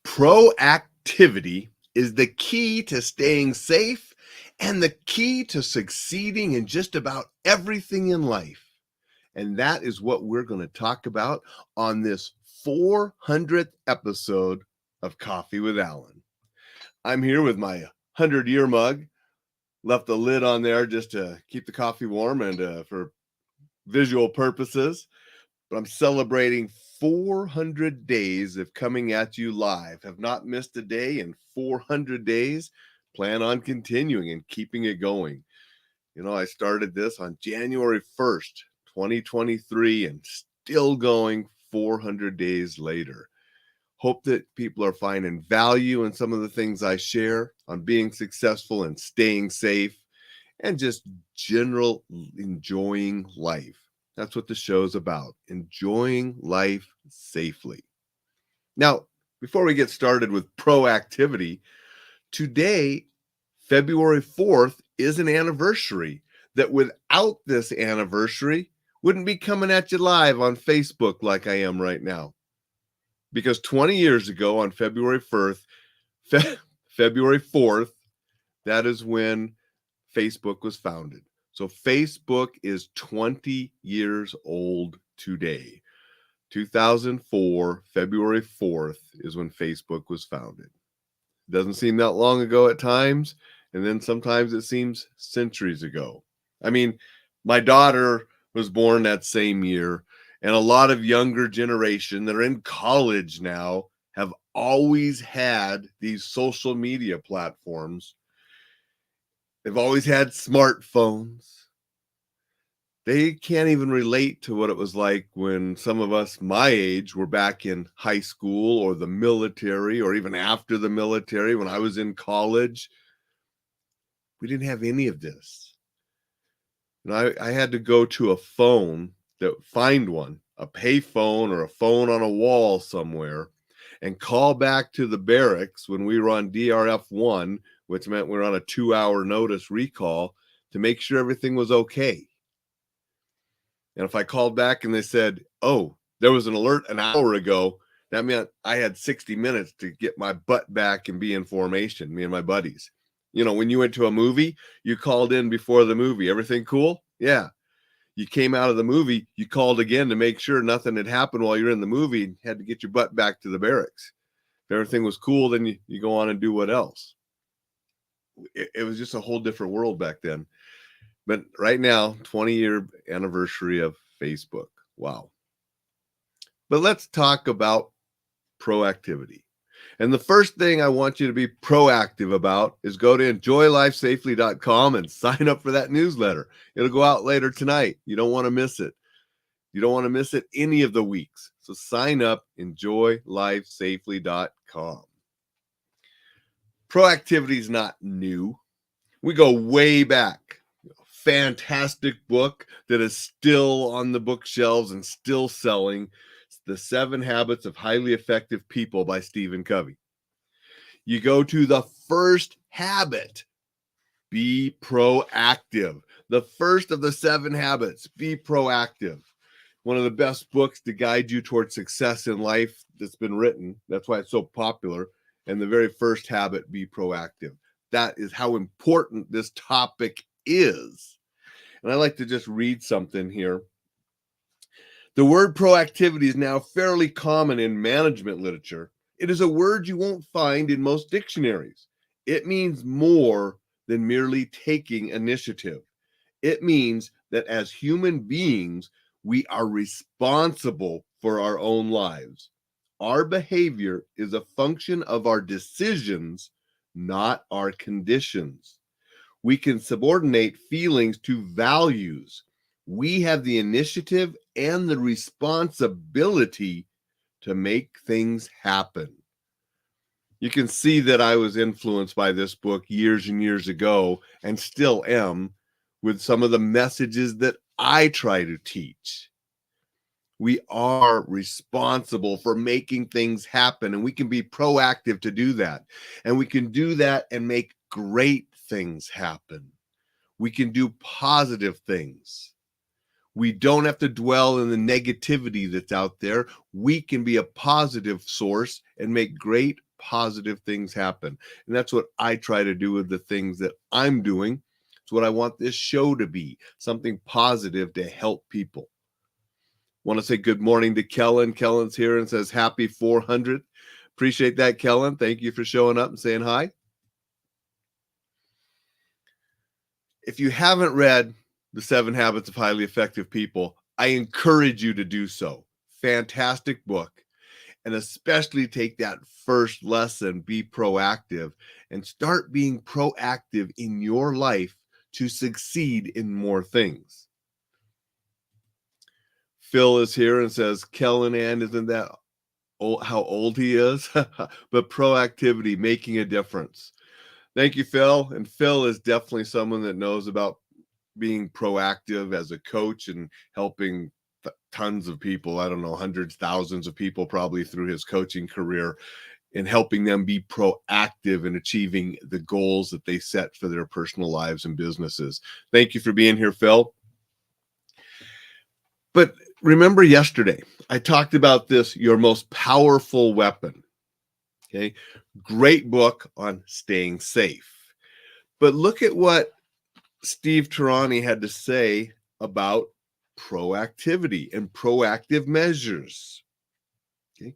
Proactivity is the key to staying safe and the key to succeeding in just about everything in life. And that is what we're going to talk about on this 400th episode of Coffee with Alain. I'm here with my 100-year mug. Left the lid on there just to keep the coffee warm and for visual purposes. But I'm celebrating 400 days of coming at you live. Have not missed a day in 400 days. Plan on continuing and keeping it going. You know, I started this on January 1st, 2023, and still going 400 days later. Hope that people are finding value in some of the things I share on being successful and staying safe and just general enjoying life. That's what the show's about, enjoying life safely. Now, before we get started with proactivity, today, February 4th, is an anniversary that without this anniversary wouldn't be coming at you live on Facebook like I am right now. Because 20 years ago on February 4th, that is when Facebook was founded. So Facebook is 20 years old today. 2004, February 4th is when Facebook was founded. It doesn't seem that long ago at times, and then sometimes it seems centuries ago. I mean, my daughter was born that same year, and a lot of younger generation that are in college now have always had these social media platforms. They've always had smartphones. They can't even relate to what it was like when some of us my age were back in high school or the military or even after the military when I was in college. We didn't have any of this. And I had to go to a phone, find one, a pay phone or a phone on a wall somewhere, and call back to the barracks when we were on DRF1, which meant we were on a 2-hour notice recall, to make sure everything was okay. And if I called back and they said, oh, there was an alert an hour ago, that meant I had 60 minutes to get my butt back and be in formation, me and my buddies. You know, when you went to a movie, you called in before the movie. Everything cool? Yeah. You came out of the movie, you called again to make sure nothing had happened while you're in the movie and had to get your butt back to the barracks. If everything was cool, then you go on and do what else. It was just a whole different world back then. But right now, 20-year anniversary of Facebook. Wow. But let's talk about proactivity. And the first thing I want you to be proactive about is go to enjoylifesafely.com and sign up for that newsletter. It'll go out later tonight. You don't want to miss it. You don't want to miss it any of the weeks. So sign up, enjoylifesafely.com. Proactivity is not new. We go way back. Fantastic book that is still on the bookshelves and still selling. It's The 7 Habits of Highly Effective People by Stephen Covey. You go to the first habit, be proactive. The first of the 7 habits, be proactive. One of the best books to guide you towards success in life that's been written. That's why it's so popular. And the very first habit, be proactive. That is how important this topic is. And I like to just read something here. The word proactivity is now fairly common in management literature. It is a word you won't find in most dictionaries. It means more than merely taking initiative. It means that as human beings, we are responsible for our own lives. Our behavior is a function of our decisions, not our conditions. We can subordinate feelings to values. We have the initiative and the responsibility to make things happen. You can see that I was influenced by this book years and years ago and still am with some of the messages that I try to teach. We are responsible for making things happen, and we can be proactive to do that. And we can do that and make great things happen. We can do positive things. We don't have to dwell in the negativity that's out there. We can be a positive source and make great positive things happen. And that's what I try to do with the things that I'm doing. It's what I want this show to be, something positive to help people. Want to say good morning to Kellen. Kellen's here and says happy 400. Appreciate that, Kellen. Thank you for showing up and saying hi. If you haven't read The 7 Habits of Highly Effective People, I encourage you to do so. Fantastic book. And especially take that first lesson, be proactive, and start being proactive in your life to succeed in more things. Phil is here and says, Kellen, isn't that how old he is? But proactivity, making a difference. Thank you, Phil. And Phil is definitely someone that knows about being proactive as a coach and helping tons of people. I don't know, hundreds, thousands of people probably through his coaching career, and helping them be proactive in achieving the goals that they set for their personal lives and businesses. Thank you for being here, Phil. But remember yesterday, I talked about this, your most powerful weapon. Okay. Great book on staying safe. But look at what Steve Tarani had to say about proactivity and proactive measures. Okay.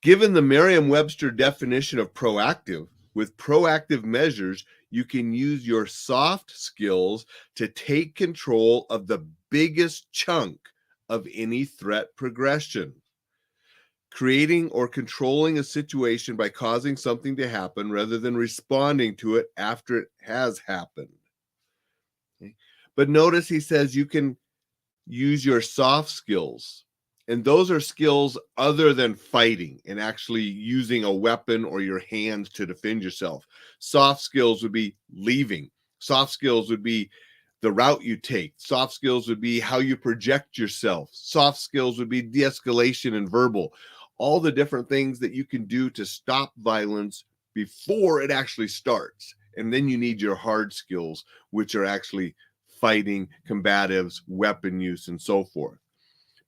Given the Merriam-Webster definition of proactive, with proactive measures, you can use your soft skills to take control of the biggest chunk of any threat progression. Creating or controlling a situation by causing something to happen rather than responding to it after it has happened. Okay. But notice he says you can use your soft skills. And those are skills other than fighting and actually using a weapon or your hands to defend yourself. Soft skills would be leaving. Soft skills would be the route you take. Soft skills would be how you project yourself. Soft skills would be de-escalation and verbal. All the different things that you can do to stop violence before it actually starts. And then you need your hard skills, which are actually fighting, combatives, weapon use, and so forth.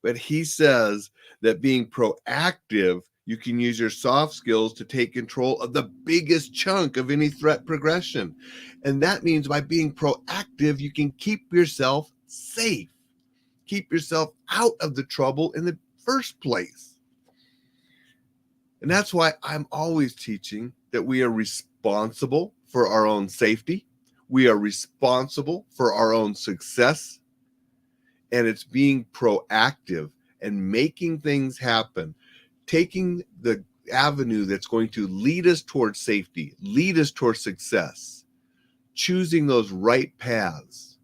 But he says that being proactive, you can use your soft skills to take control of the biggest chunk of any threat progression. And that means by being proactive, you can keep yourself safe, keep yourself out of the trouble in the first place. And that's why I'm always teaching that we are responsible for our own safety. We are responsible for our own success. And it's being proactive and making things happen, taking the avenue that's going to lead us towards safety, lead us towards success, choosing those right paths.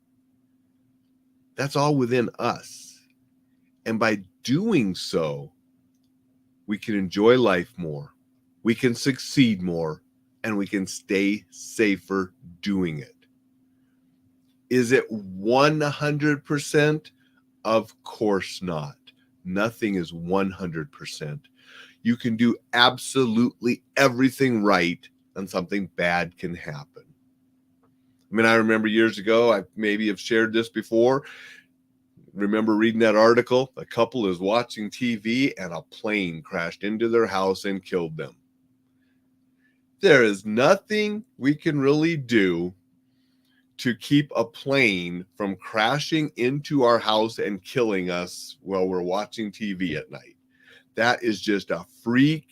That's all within us. And by doing so, we can enjoy life more, we can succeed more, and we can stay safer doing it. Is it 100%? Of course not. Nothing is 100%. You can do absolutely everything right, and something bad can happen. I mean, I remember years ago, I maybe have shared this before. Remember reading that article? A couple is watching TV and a plane crashed into their house and killed them. There is nothing we can really do to keep a plane from crashing into our house and killing us while we're watching TV at night. That is just a freak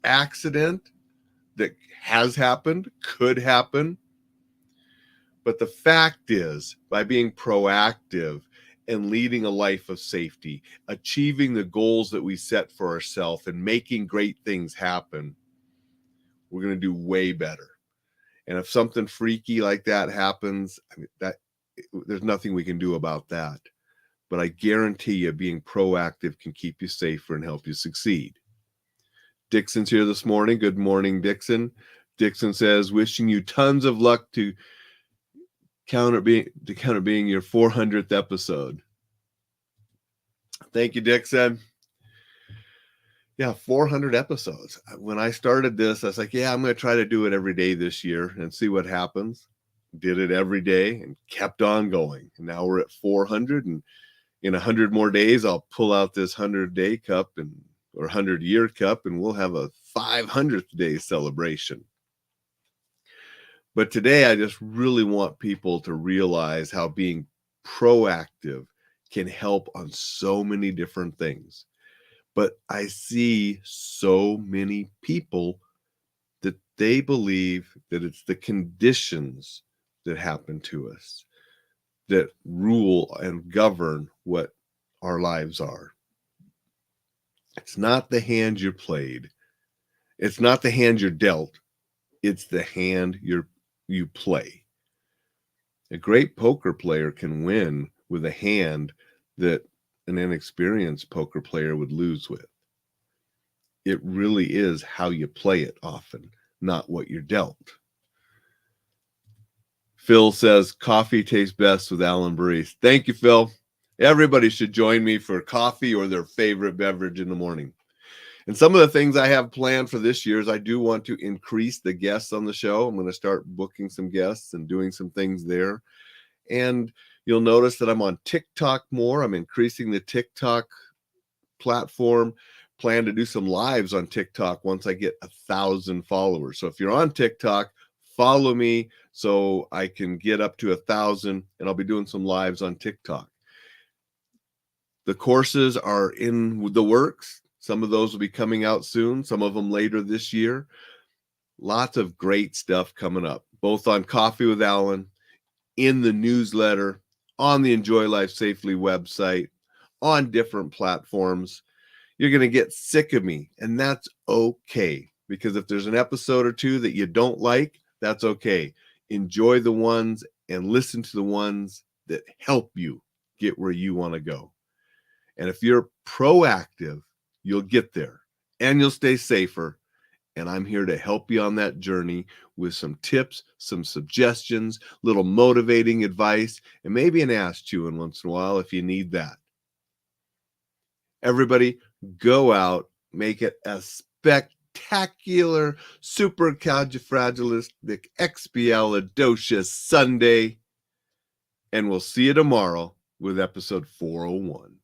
accident that has happened, could happen. But the fact is, by being proactive and leading a life of safety, achieving the goals that we set for ourselves and making great things happen, we're going to do way better. And if something freaky like that happens, I mean, there's nothing we can do about that. But I guarantee you being proactive can keep you safer and help you succeed. Dixon's here this morning. Good morning, Dixon. Dixon says, wishing you tons of luck to counter being your 400th episode. Thank you, Dixon. Yeah, 400 episodes. When I started this, I was like, yeah, I'm going to try to do it every day this year and see what happens. Did it every day and kept on going. And now we're at 400, and in 100 more days, I'll pull out this 100-day cup and or 100-year cup, and we'll have a 500th day celebration. But today, I just really want people to realize how being proactive can help on so many different things. But I see so many people that they believe that it's the conditions that happen to us that rule and govern what our lives are. It's not the hand you're played. It's not the hand you're dealt. It's the hand you play. A great poker player can win with a hand that an inexperienced poker player would lose with. It really is how you play it often, not what you're dealt. Phil says coffee tastes best with Alain Barrice. Thank you, Phil. Everybody should join me for coffee or their favorite beverage in the morning. And some of the things I have planned for this year is I do want to increase the guests on the show. I'm going to start booking some guests and doing some things there. And you'll notice that I'm on TikTok more. I'm increasing the TikTok platform. Plan to do some lives on TikTok once I get 1,000 followers. So if you're on TikTok, follow me so I can get up to 1,000, and I'll be doing some lives on TikTok. The courses are in the works. Some of those will be coming out soon, some of them later this year. Lots of great stuff coming up, both on Coffee with Alain, in the newsletter, on the Enjoy Life Safely website, on different platforms. You're going to get sick of me, and that's okay, because if there's an episode or two that you don't like, that's okay. Enjoy the ones and listen to the ones that help you get where you want to go. And if you're proactive, you'll get there and you'll stay safer. And I'm here to help you on that journey with some tips, some suggestions, little motivating advice, and maybe an ass chewing once in a while if you need that. Everybody, go out, make it a spectacular, supercalifragilisticexpialidocious Sunday, and we'll see you tomorrow with episode 401.